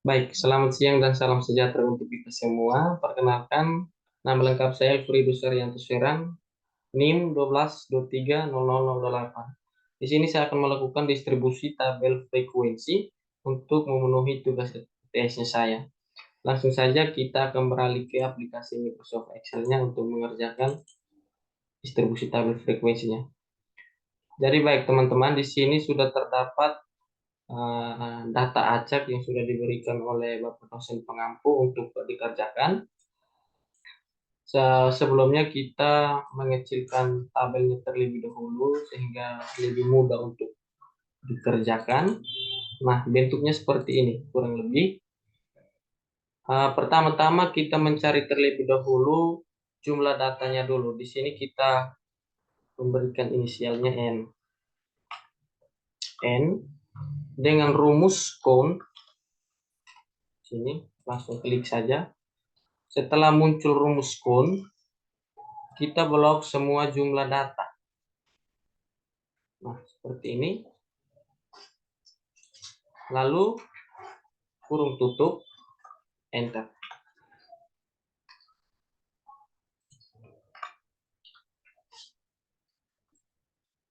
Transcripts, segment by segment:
Baik, selamat siang dan salam sejahtera untuk kita semua. Perkenalkan, nama lengkap saya Elfriedus Arianto Serang, NIM 12230008. Di sini saya akan melakukan distribusi tabel frekuensi untuk memenuhi tugas TS-nya saya. Langsung saja kita akan beralih ke aplikasi Microsoft Excel-nya untuk mengerjakan distribusi tabel frekuensinya. Jadi baik teman-teman, di sini sudah terdapat data acak yang sudah diberikan oleh Bapak dosen pengampu untuk dikerjakan. Sebelumnya kita mengecilkan tabelnya terlebih dahulu sehingga lebih mudah untuk dikerjakan. Nah, bentuknya seperti ini kurang lebih. Pertama-tama kita mencari terlebih dahulu jumlah datanya dulu. Di sini kita memberikan inisialnya N. N dengan rumus count. Sini langsung klik saja. Setelah muncul rumus count, kita blok semua jumlah data. Nah, seperti ini. Lalu kurung tutup, enter.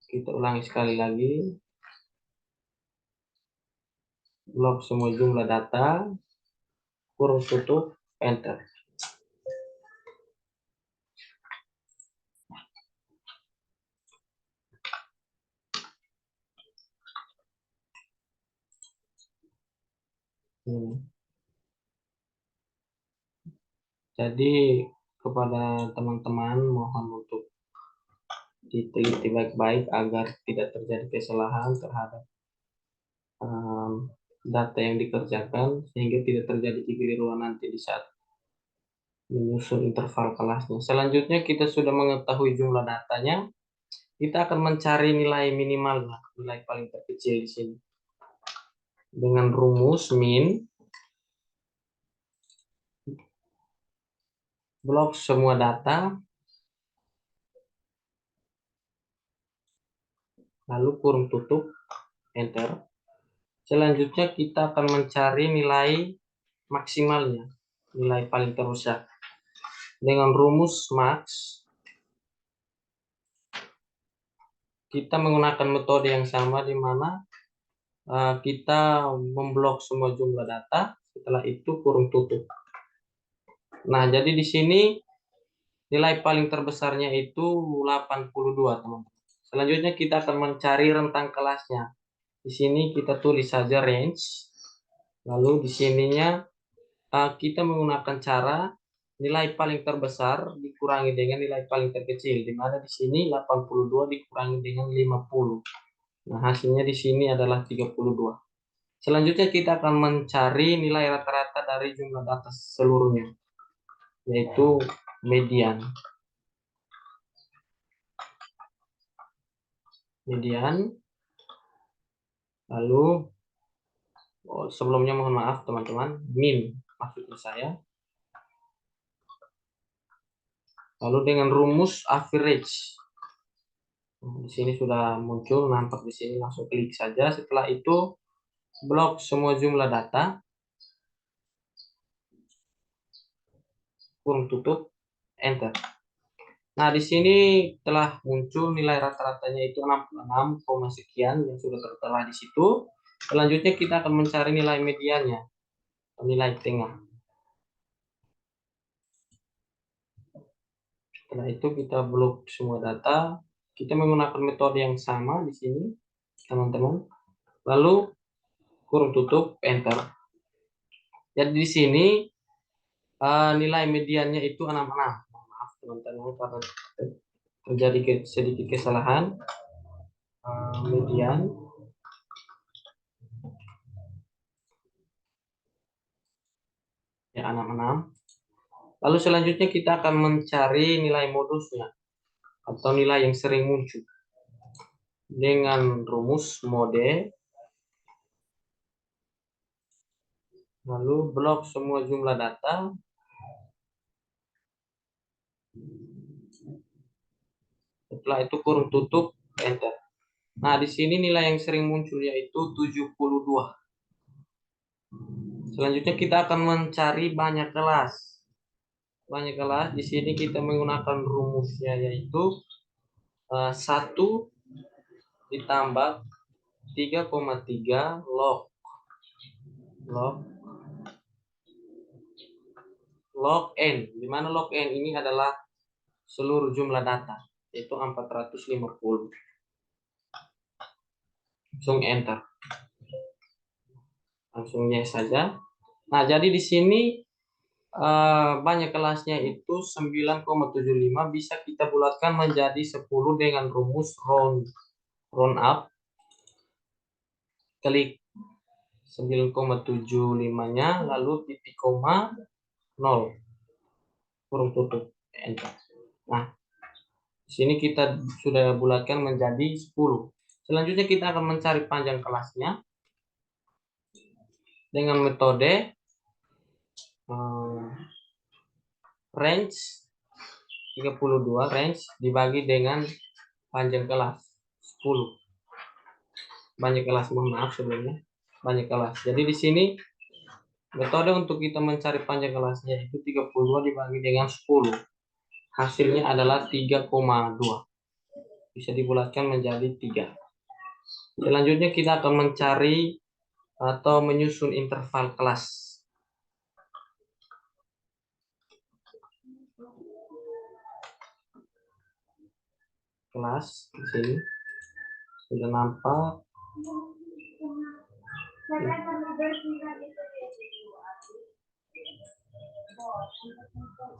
Kita ulangi sekali lagi. Blok semua jumlah data, kurung tutup, enter. Jadi kepada teman-teman mohon untuk diteliti baik-baik agar tidak terjadi kesalahan terhadap data yang dikerjakan sehingga tidak terjadi kekeliruan nanti di saat menyusun interval kelasnya. Selanjutnya kita sudah mengetahui jumlah datanya, kita akan mencari nilai minimalnya, nilai paling terkecil di sini. Dengan rumus min, blok semua data, lalu kurung tutup, enter. Selanjutnya kita akan mencari nilai maksimalnya, nilai paling terusak. Dengan rumus max, kita menggunakan metode yang sama di mana kita memblok semua jumlah data, setelah itu kurung tutup. Nah, jadi di sini nilai paling terbesarnya itu 82, teman-teman. Selanjutnya kita akan mencari rentang kelasnya. Di sini kita tulis saja range. Lalu di sininya kita menggunakan cara nilai paling terbesar dikurangi dengan nilai paling terkecil, di mana di sini 82 dikurangi dengan 50. Nah, hasilnya di sini adalah 32. Selanjutnya kita akan mencari nilai rata-rata dari jumlah data seluruhnya, yaitu median. Lalu sebelumnya mohon maaf teman-teman, min maksudnya saya. Lalu dengan rumus average. Di sini sudah muncul, nampak di sini, langsung klik saja. Setelah itu blok semua jumlah data, kurung tutup, enter. Nah, di sini telah muncul nilai rata-ratanya itu 66, sekian yang sudah tertera di situ. Selanjutnya kita akan mencari nilai mediannya, nilai tengah. Setelah itu kita blok semua data. Kita menggunakan metode yang sama di sini, teman-teman. Lalu kurung tutup, enter. Jadi di sini nilai mediannya itu 66. Maaf teman-teman karena terjadi sedikit kesalahan. Median ya 66. Lalu selanjutnya kita akan mencari nilai modusnya atau nilai yang sering muncul. Dengan rumus mode, lalu blok semua jumlah data, setelah itu kurung tutup, enter. Nah, di sini nilai yang sering muncul yaitu 72. Selanjutnya kita akan mencari banyak kelas. Banyak kelas di sini kita menggunakan rumusnya yaitu 1 ditambah 3,3 log n, di mana log n ini adalah seluruh jumlah data, yaitu 450. Langsung enter. Langsung yes saja. Nah, jadi di sini banyak kelasnya itu 9,75 bisa kita bulatkan menjadi 10 dengan rumus round up. Klik 9,75-nya, lalu titik koma 0 kurung tutup, enter. Nah, di sini kita sudah bulatkan menjadi 10. Selanjutnya kita akan mencari panjang kelasnya dengan metode range 32, range dibagi dengan panjang kelas 10. Banyak kelas, mohon maaf sebelumnya, banyak kelas. Jadi di sini metode untuk kita mencari panjang kelasnya itu 32 dibagi dengan 10. Hasilnya adalah 3,2. Bisa dibulatkan menjadi 3. Selanjutnya kita akan mencari atau menyusun interval kelas. Kelas di sini sudah nampak.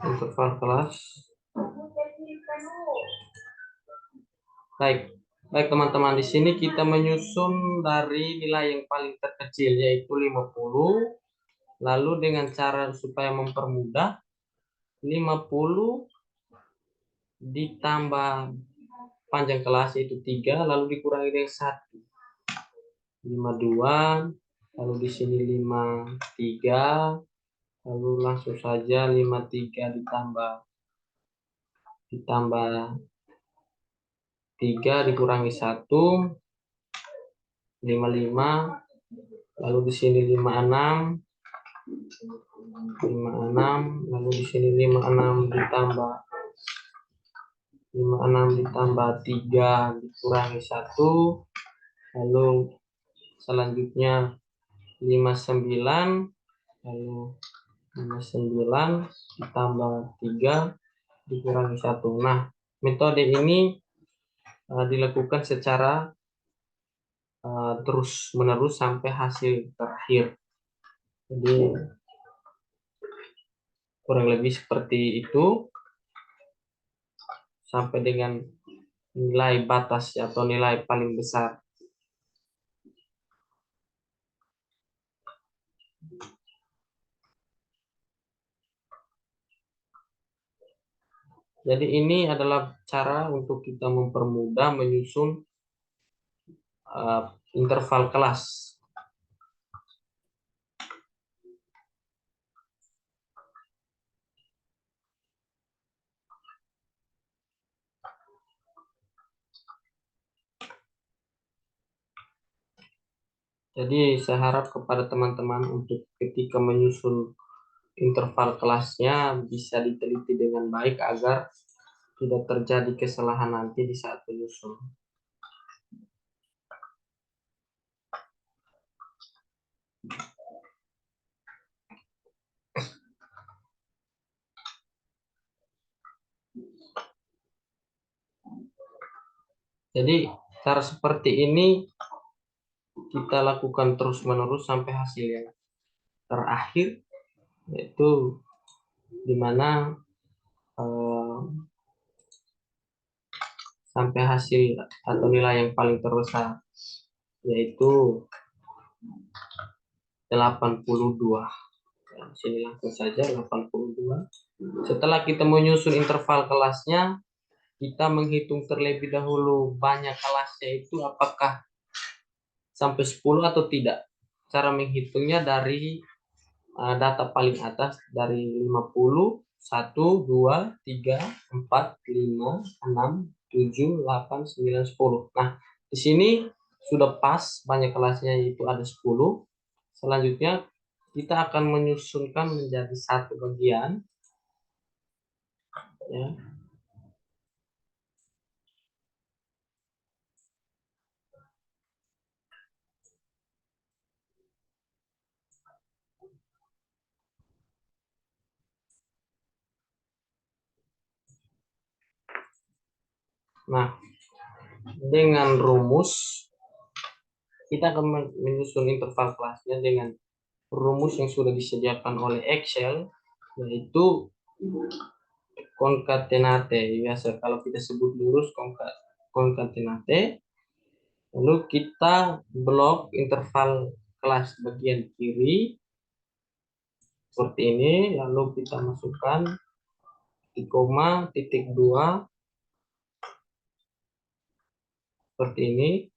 Interval kelas. Baik teman-teman, di sini kita menyusun dari nilai yang paling terkecil yaitu 50. Lalu dengan cara supaya mempermudah, 50 ditambah panjang kelas yaitu 3, lalu dikurangi dengan 1. 52, lalu di sini 53, lalu langsung saja 53 ditambah 3 dikurangi 1, 55, lalu di sini 56, lalu di sini 56 ditambah 3 dikurangi 1, lalu selanjutnya 59, lalu 59 ditambah 3 dikurangi 1. Nah, metode ini dilakukan secara terus menerus sampai hasil terakhir. Jadi kurang lebih seperti itu sampai dengan nilai batas atau nilai paling besar. Jadi ini adalah cara untuk kita mempermudah menyusun interval kelas. Jadi saya harap kepada teman-teman untuk ketika menyusun interval kelasnya bisa diteliti dengan baik agar tidak terjadi kesalahan nanti di saat menyusun. Jadi cara seperti ini kita lakukan terus-menerus sampai hasil yang terakhir, yaitu dimana sampai hasil atau nilai yang paling terbesar yaitu 82. Di sini langsung saja 82. Setelah kita menyusun interval kelasnya, kita menghitung terlebih dahulu banyak kelasnya itu apakah sampai 10 atau tidak. Cara menghitungnya dari data paling atas dari 50, 1, 2, 3, 4, 5, 6, 7, 8, 9, 10. Nah, di sini sudah pas banyak kelasnya yaitu ada 10. Selanjutnya kita akan menyusunkan menjadi satu bagian, ya. Nah, dengan rumus kita akan menyusun interval kelasnya dengan rumus yang sudah disediakan oleh Excel, yaitu concatenate. Biasa kalau kita sebut lurus concatenate. Lalu kita blok interval kelas bagian kiri seperti ini, lalu kita masukkan titik koma, titik 2 seperti ini,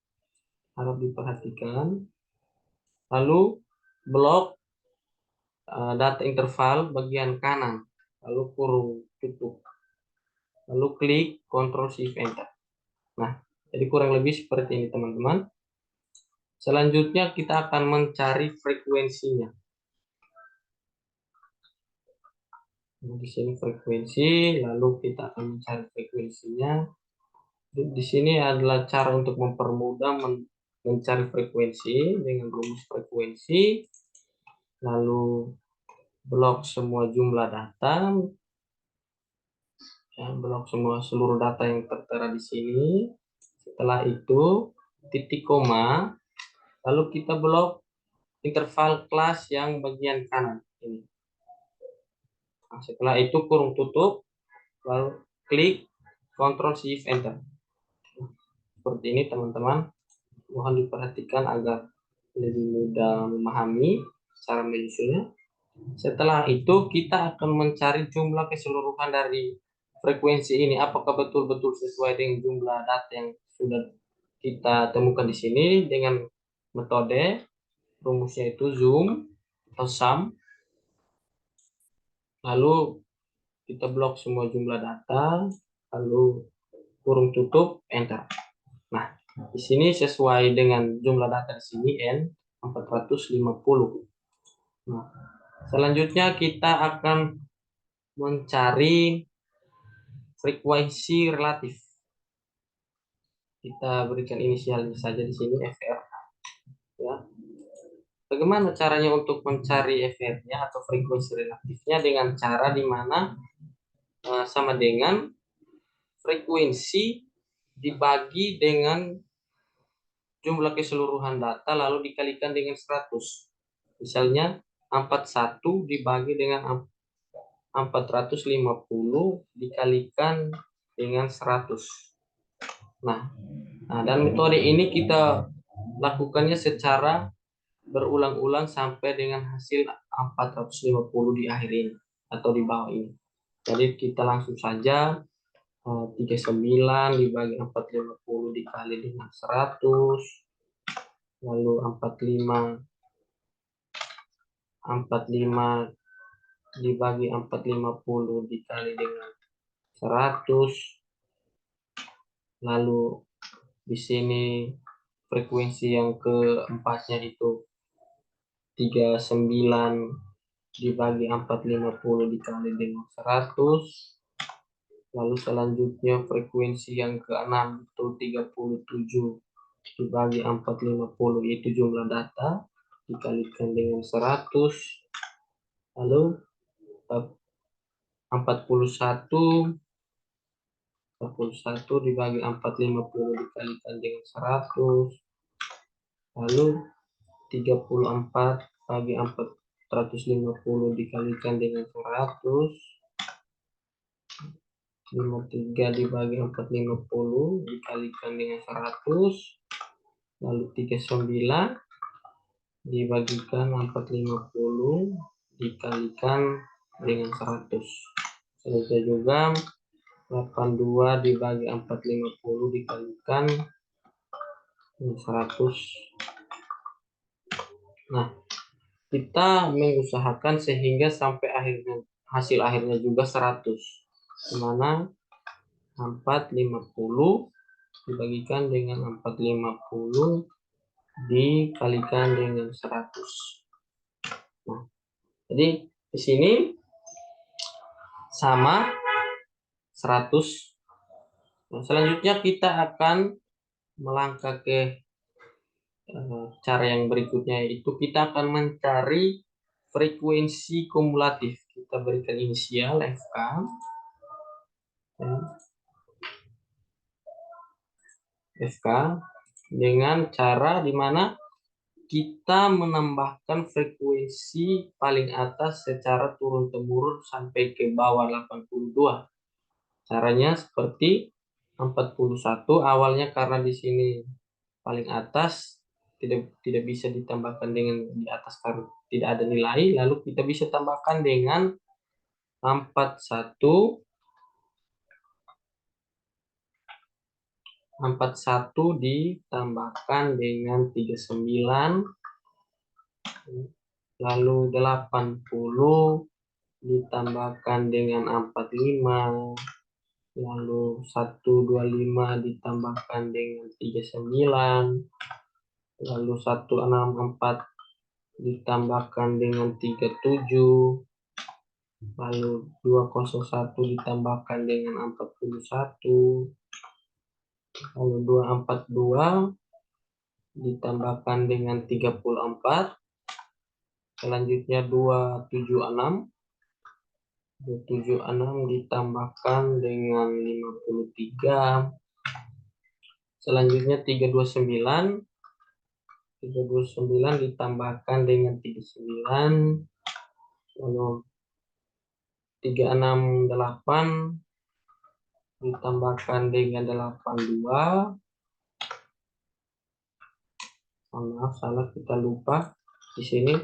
harap diperhatikan. Lalu blok data interval bagian kanan, lalu kurung tutup, lalu klik Ctrl Shift Enter. Nah, jadi kurang lebih seperti ini teman-teman. Selanjutnya kita akan mencari frekuensinya. Nah, di sini frekuensi, lalu kita akan mencari frekuensinya. Di sini adalah cara untuk mempermudah mencari frekuensi dengan rumus frekuensi, lalu blok semua jumlah data, ya, blok semua seluruh data yang tertera di sini. Setelah itu titik koma, lalu kita blok interval kelas yang bagian kanan ini. Nah, setelah itu kurung tutup, lalu klik Ctrl Shift Enter. Seperti ini teman-teman. Mohon diperhatikan agar lebih mudah memahami cara menyusunnya. Setelah itu kita akan mencari jumlah keseluruhan dari frekuensi ini. Apakah betul-betul sesuai dengan jumlah data yang sudah kita temukan di sini dengan metode rumusnya itu zoom atau sum. Lalu kita blok semua jumlah data, lalu kurung tutup, enter. Nah, di sini sesuai dengan jumlah data di sini N 450. Nah, selanjutnya kita akan mencari frekuensi relatif. Kita berikan inisialnya saja di sini FR, ya. Bagaimana caranya untuk mencari FR-nya atau frekuensi relatifnya? Dengan cara di mana sama dengan frekuensi dibagi dengan jumlah keseluruhan data lalu dikalikan dengan 100. Misalnya 41 dibagi dengan 450 dikalikan dengan 100. Nah, dan metode ini kita lakukannya secara berulang-ulang sampai dengan hasil 450 di akhir ini atau di bawah ini. Jadi kita langsung saja 39 dibagi 450 dikali dengan 100, lalu 45 dibagi 450 dikali dengan 100, lalu di sini frekuensi yang keempatnya itu 39 dibagi 450 dikali dengan 100, lalu selanjutnya frekuensi yang keenam itu 37 dibagi 450, itu jumlah data dikalikan dengan 100, lalu 41 dibagi 450 dikalikan dengan 100, lalu 34 bagi 450 dikalikan dengan 100, 53 dibagi 450 dikalikan dengan 100, lalu 39 dibagikan 450 dikalikan dengan 100. Selanjutnya juga 82 dibagi 450 dikalikan dengan 100. Nah, kita mengusahakan sehingga sampai hasil akhirnya juga 100, dimana 450 dibagikan dengan 450 dikalikan dengan 100. Nah, Jadi di sini sama 100. Nah, selanjutnya kita akan melangkah ke cara yang berikutnya, yaitu kita akan mencari frekuensi kumulatif. Kita berikan inisial FK, ya, FK dengan cara di mana kita menambahkan frekuensi paling atas secara turun-temurun sampai ke bawah 82. Caranya seperti 41 awalnya, karena di sini paling atas tidak bisa ditambahkan dengan di atas karena tidak ada nilai, lalu kita bisa tambahkan dengan 41 ditambahkan dengan 39, lalu 80 ditambahkan dengan 45, lalu 125 ditambahkan dengan 39, lalu 164 ditambahkan dengan 37, lalu 201 ditambahkan dengan 41, lalu 242 ditambahkan dengan 34, selanjutnya 276 ditambahkan dengan 53, selanjutnya 329 ditambahkan dengan 39, lalu 368 ditambahkan dengan 82. Maaf, salah, kita lupa di sini.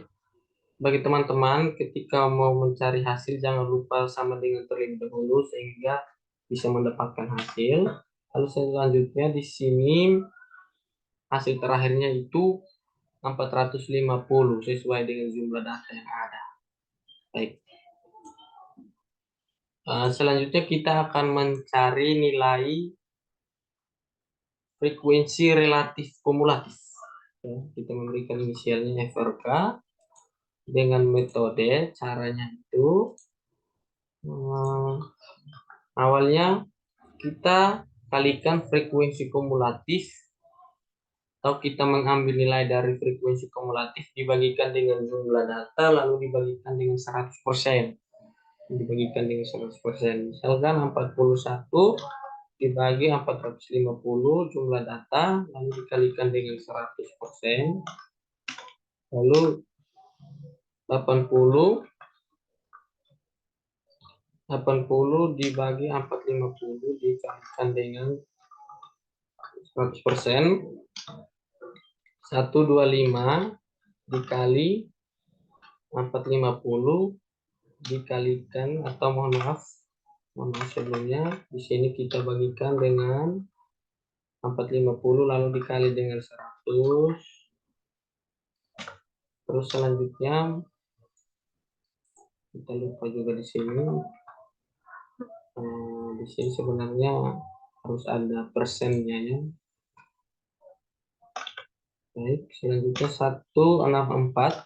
Bagi teman-teman, ketika mau mencari hasil jangan lupa sama dengan terlebih dahulu sehingga bisa mendapatkan hasil. Lalu selanjutnya di sini hasil terakhirnya itu 450 sesuai dengan jumlah data yang ada. Baik. Selanjutnya kita akan mencari nilai frekuensi relatif kumulatif. Ya, kita memberikan inisialnya FRK dengan metode. Caranya itu awalnya kita kalikan frekuensi kumulatif, atau kita mengambil nilai dari frekuensi kumulatif dibagikan dengan jumlah data lalu dibagikan dengan 100%. Dibagikan dengan 100%. Misalkan 41 dibagi 450 jumlah data lalu dikalikan dengan 100%, lalu 80 dibagi 450 dikalikan dengan 100%, 125 dikali 450 dikalikan, atau mohon maaf sebelumnya di sini kita bagikan dengan 450 lalu dikali dengan 100. Terus selanjutnya kita lupa juga di sini. Di sini sebenarnya harus ada persennya ya. Baik, selanjutnya 164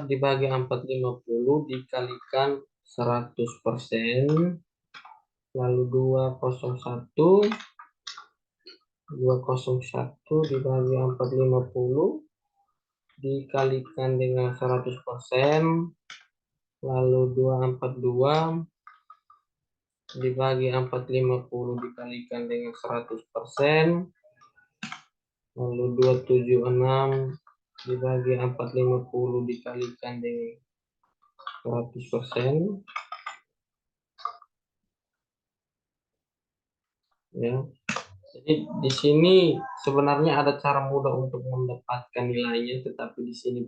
dibagi 450 dikalikan 100%, lalu 201 dibagi 450 dikalikan dengan 100%, lalu 242 dibagi 450 dikalikan dengan 100%, lalu 276 dibagi 450 dikalikan dengan 100%. Ya. Jadi di sini sebenarnya ada cara mudah untuk mendapatkan nilainya, tetapi di sini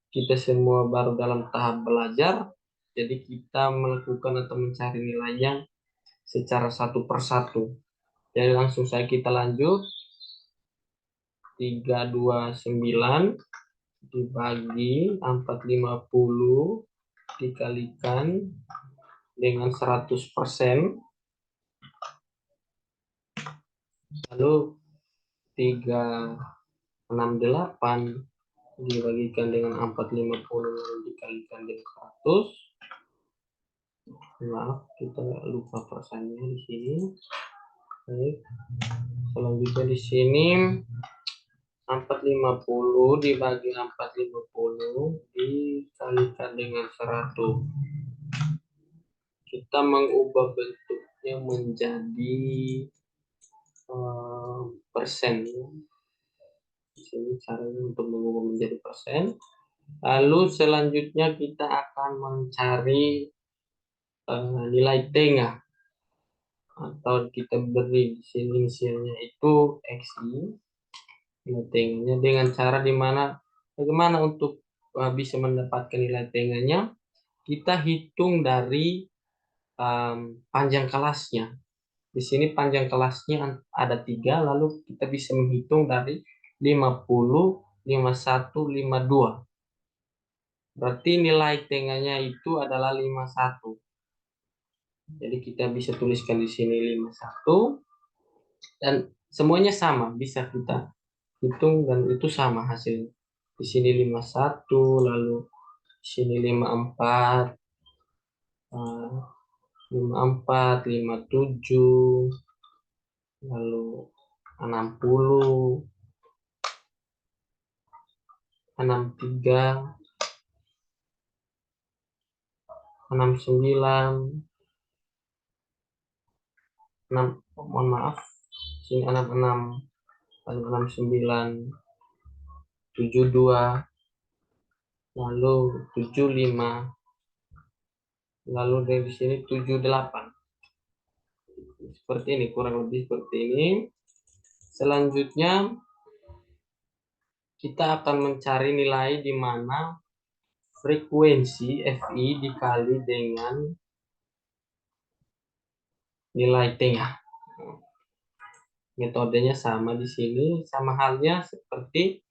kita semua baru dalam tahap belajar. Jadi kita melakukan atau mencari nilainya secara satu persatu. Jadi langsung saja kita lanjut. 329 dibagi 450 dikalikan dengan 100%, lalu 368 dibagikan dengan 450 lalu dikalikan dengan 100. Maaf, kita lupa persennya di sini. Baik. Selanjutnya di sini 450 dibagi 450 dikalikan dengan 100. Kita mengubah bentuknya menjadi persen. Di sini caranya untuk mengubah menjadi persen. Lalu selanjutnya kita akan mencari nilai tengah, atau kita beri di sini inisialnya itu XI, nilai tengahnya, dengan cara bagaimana untuk bisa mendapatkan nilai tengahnya. Kita hitung dari panjang kelasnya. Di sini panjang kelasnya ada 3, lalu kita bisa menghitung dari 50, 51, 52. Berarti nilai tengahnya itu adalah 51. Jadi kita bisa tuliskan di sini 51, dan semuanya sama, bisa kita hitung dan itu sama hasilnya. Di sini 51, lalu di sini 54, 54, 57, lalu 60, 63, 69, mohon maaf, sini 66, lalu 69, 72, lalu 75, lalu dari sini 78. Seperti ini, kurang lebih seperti ini. Selanjutnya kita akan mencari nilai di mana frekuensi Fi dikali dengan nilai tengah. Metodenya sama di sini, sama halnya seperti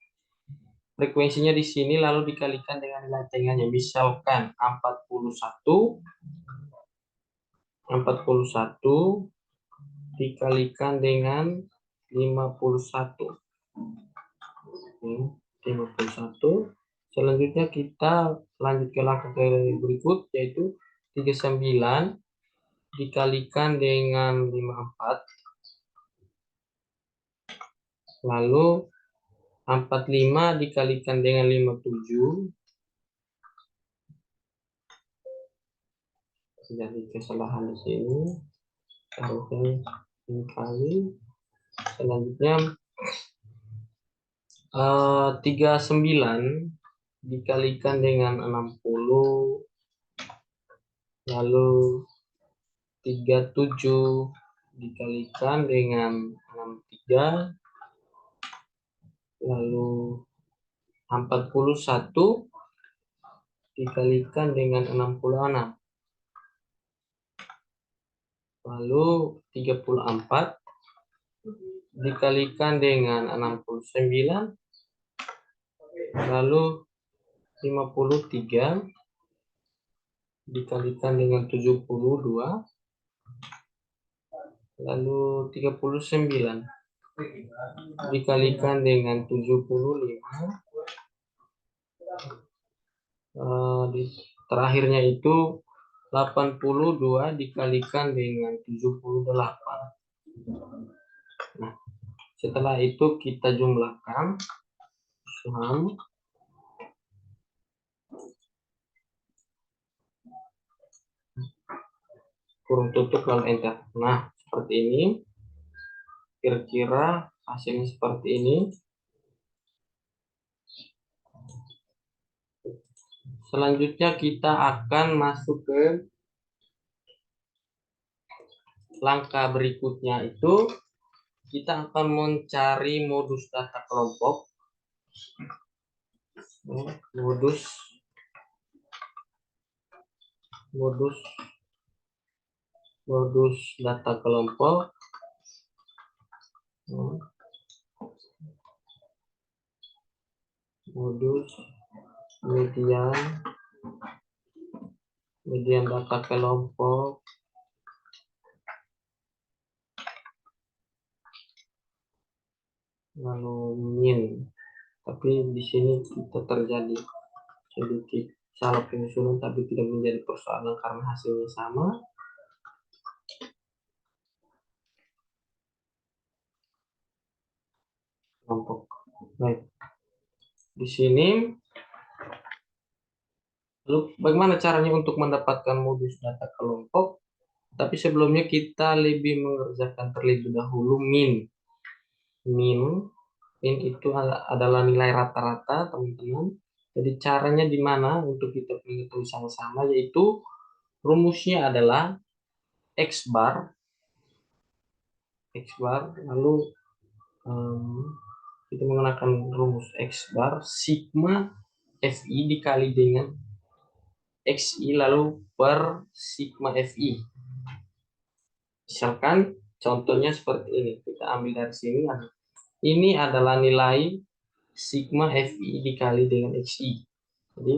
frekuensinya di sini lalu dikalikan dengan nilai tengahnya. Misalkan 41 dikalikan dengan 51. 51. Selanjutnya kita lanjut ke langkah berikut, yaitu 39 dikalikan dengan 54, lalu 45 dikalikan dengan 57. Jadi kesalahan di sini, harusnya ini kali. Selanjutnya 39 dikalikan dengan 60, lalu 37 dikalikan dengan 63, lalu 41 dikalikan dengan 66, lalu 34 dikalikan dengan 69, lalu 53 dikalikan dengan 72, lalu 39 dikalikan dengan 75, terakhirnya itu 82 dikalikan dengan 78. Nah, setelah itu kita jumlahkan sum kurung tutup lalu enter. Nah, seperti ini. Kira-kira hasilnya seperti ini. Selanjutnya kita akan masuk ke langkah berikutnya, itu kita akan mencari modus data kelompok. Modus data kelompok. Modus median data kelompok, lalu min Tapi di sini kita terjadi sedikit salah penyusunan, tapi tidak menjadi persoalan karena hasilnya sama. Kelompok. Baik. Di sini, lalu bagaimana caranya untuk mendapatkan modus data kelompok? Tapi sebelumnya kita lebih mengerjakan terlebih dahulu min. Min itu adalah nilai rata-rata, teman-teman. Jadi caranya di mana untuk kita mengetahui sama-sama, yaitu rumusnya adalah X bar, lalu kita menggunakan rumus X bar, sigma FI dikali dengan XI lalu per sigma FI. Misalkan contohnya seperti ini, kita ambil dari sini. Ini adalah nilai sigma FI dikali dengan XI. Jadi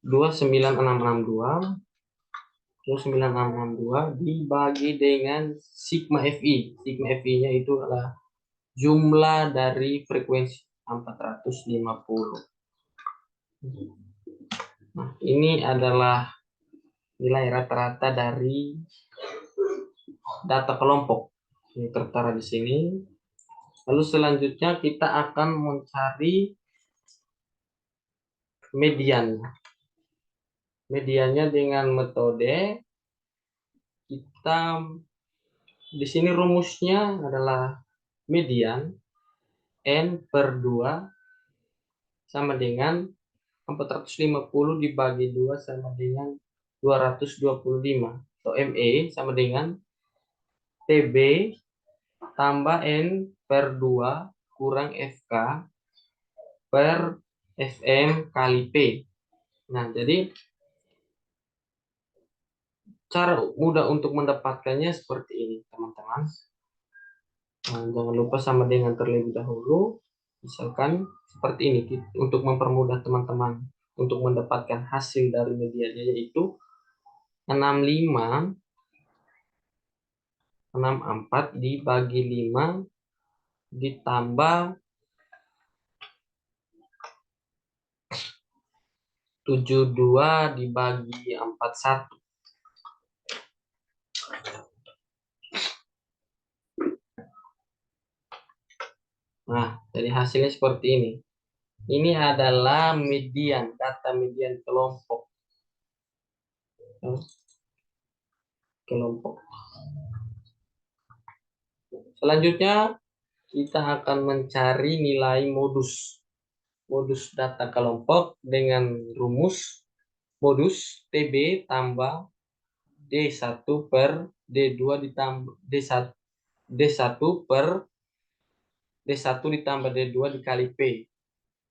29662 dibagi dengan sigma FI. Sigma FI-nya itu adalah jumlah dari frekuensi 450. Nah, ini adalah nilai rata-rata dari data kelompok. Ini tertera di sini. Lalu selanjutnya kita akan mencari median. Mediannya dengan metode kita di sini rumusnya adalah median N per 2 sama dengan 450 dibagi 2 sama dengan 225. Atau ME sama dengan TB tambah N per 2 kurang FK per FM kali P. Nah, jadi cara mudah untuk mendapatkannya seperti ini, teman-teman. Nah, jangan lupa sama dengan terlebih dahulu. Misalkan seperti ini, untuk mempermudah teman-teman untuk mendapatkan hasil dari medianya, yaitu 64 dibagi 5 ditambah 72 dibagi 41. Nah, jadi hasilnya seperti ini. Ini adalah median, data median kelompok. Selanjutnya, kita akan mencari nilai modus data kelompok dengan rumus modus TB tambah D1 per D2 ditambah D1 per D1 ditambah D2 dikali P.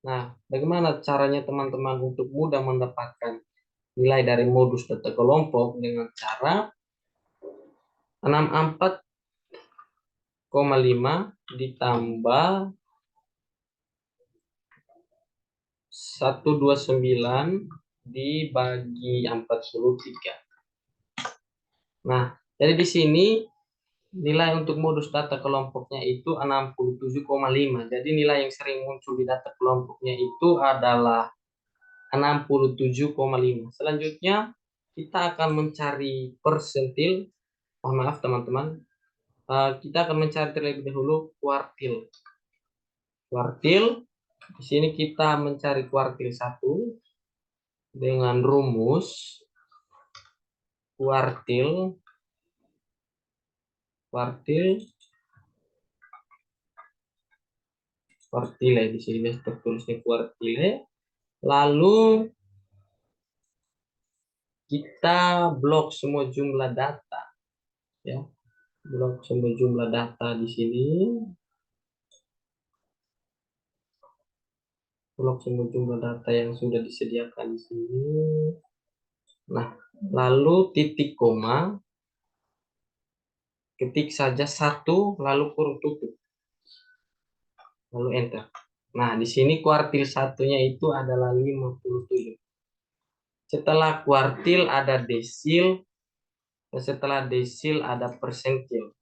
Nah, bagaimana caranya teman-teman untuk mudah mendapatkan nilai dari modus data kelompok? Dengan cara 64,5 ditambah 129 dibagi 43. Nah, jadi di sini nilai untuk modus data kelompoknya itu 67,5. Jadi nilai yang sering muncul di data kelompoknya itu adalah 67,5. Selanjutnya kita akan mencari persentil. Oh, maaf teman-teman. Kita akan mencari terlebih dahulu kuartil. Di sini kita mencari kuartil 1 dengan rumus kuartil di sini tertulisnya kuartile. Lalu kita blok semua jumlah data, ya. Blok semua jumlah data di sini. Blok semua jumlah data yang sudah disediakan di sini. Nah, lalu titik koma, ketik saja 1 lalu kurung tutup. Lalu enter. Nah, di sini kuartil satunya itu adalah 57. Setelah kuartil ada desil, dan setelah desil ada persentil.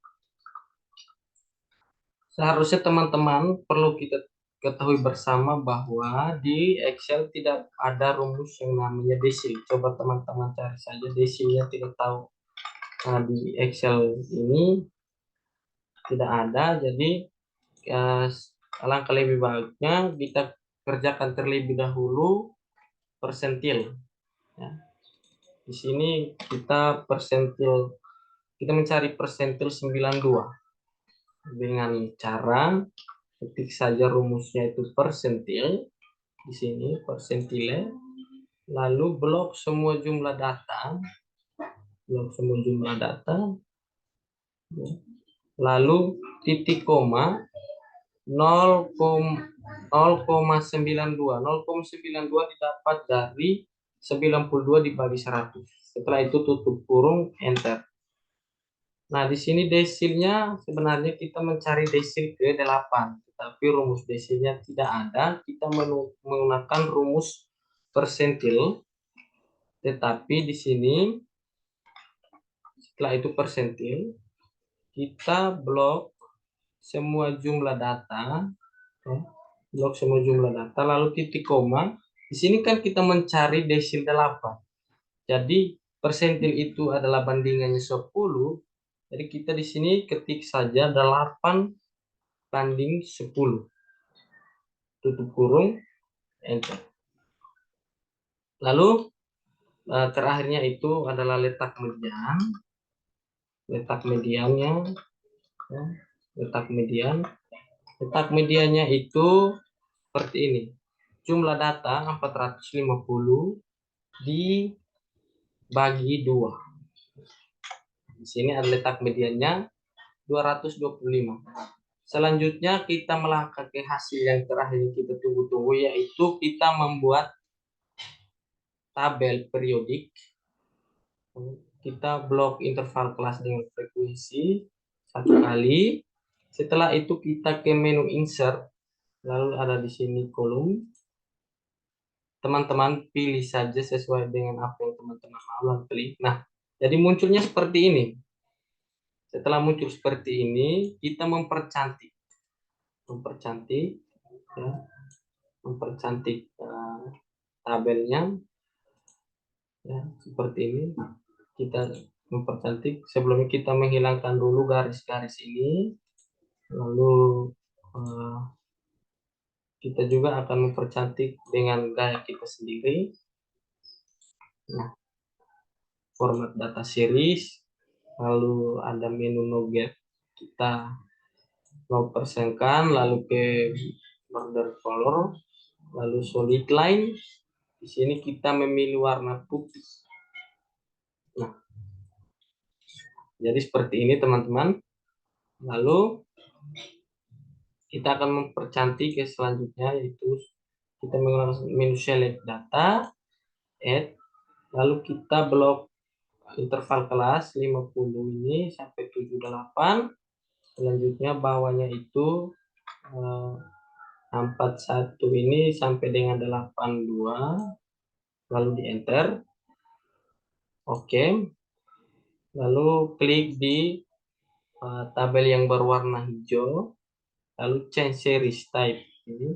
Seharusnya teman-teman perlu kita ketahui bersama bahwa di Excel tidak ada rumus yang namanya desil. Coba teman-teman cari saja desilnya, tidak tahu. Nah, di Excel ini tidak ada, jadi alangkah lebih baiknya kita kerjakan terlebih dahulu persentil. Ya. Di sini kita mencari persentil 92 dengan cara ketik saja rumusnya itu persentil. Di sini persentile, lalu blok semua jumlah data, lalu titik koma 0,92 didapat dari 92 dibagi 100. Setelah itu tutup kurung, enter. Nah, di sini desilnya sebenarnya kita mencari desil ke 8, tetapi rumus desilnya tidak ada. Kita menggunakan rumus persentil, tetapi di sini setelah itu persentil, kita blok semua jumlah data, lalu titik koma. Di sini kan kita mencari desil 8. Jadi persentil itu adalah bandingannya 10. Jadi kita di sini ketik saja 8/10. Tutup kurung, enter. Lalu terakhirnya itu adalah letak median. Letak mediannya, ya, letak mediannya itu seperti ini. Jumlah data 450 dibagi 2. Di sini ada letak mediannya 225. Selanjutnya kita melangkah ke hasil yang terakhir yang kita tunggu-tunggu, yaitu kita membuat tabel periodik. Kita blok interval kelas dengan frekuensi 1 kali. Setelah itu kita ke menu insert, lalu ada di sini kolom. Teman-teman pilih saja sesuai dengan apa yang teman-teman mau, lalu klik. Nah, jadi munculnya seperti ini. Setelah muncul seperti ini, kita mempercantik, ya, tabelnya, ya, seperti ini. Kita mempercantik. Sebelumnya kita menghilangkan dulu garis-garis ini, lalu kita juga akan mempercantik dengan gaya kita sendiri. Nah, format data series, lalu ada menu noget, kita 0%kan, lalu ke border color, lalu solid line. Di sini kita memilih warna putih. Nah, jadi seperti ini teman-teman. Lalu kita akan mempercantik ke selanjutnya, yaitu kita menggunakan menu select data, add, lalu kita blok interval kelas 50 ini sampai 78. Selanjutnya bawahnya itu 41 ini sampai dengan 82, lalu di enter. Oke. Lalu klik di tabel yang berwarna hijau, lalu change series type. Ini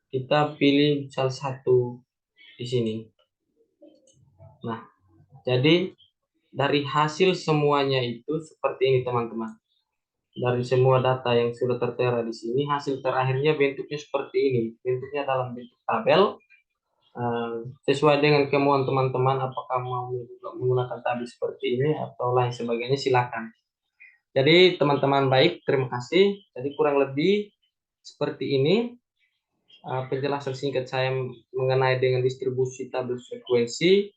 kita pilih salah satu di sini. Nah, jadi dari hasil semuanya itu seperti ini teman-teman. Dari semua data yang sudah tertera di sini, hasil terakhirnya bentuknya seperti ini. Bentuknya dalam bentuk tabel. Sesuai dengan kemauan teman-teman, apakah mau menggunakan tabel seperti ini atau lain sebagainya, silakan. Jadi teman-teman baik, terima kasih. Jadi kurang lebih seperti ini penjelasan singkat saya mengenai dengan distribusi tabel frekuensi.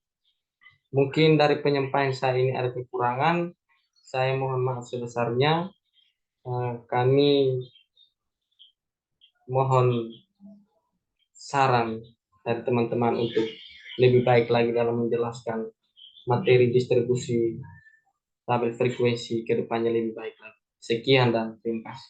Mungkin dari penyampaian saya ini ada kekurangan, saya mohon maaf sebesarnya. Kami mohon saran dari teman-teman untuk lebih baik lagi dalam menjelaskan materi distribusi tabel frekuensi ke depannya lebih baik lagi. Sekian dan terima kasih.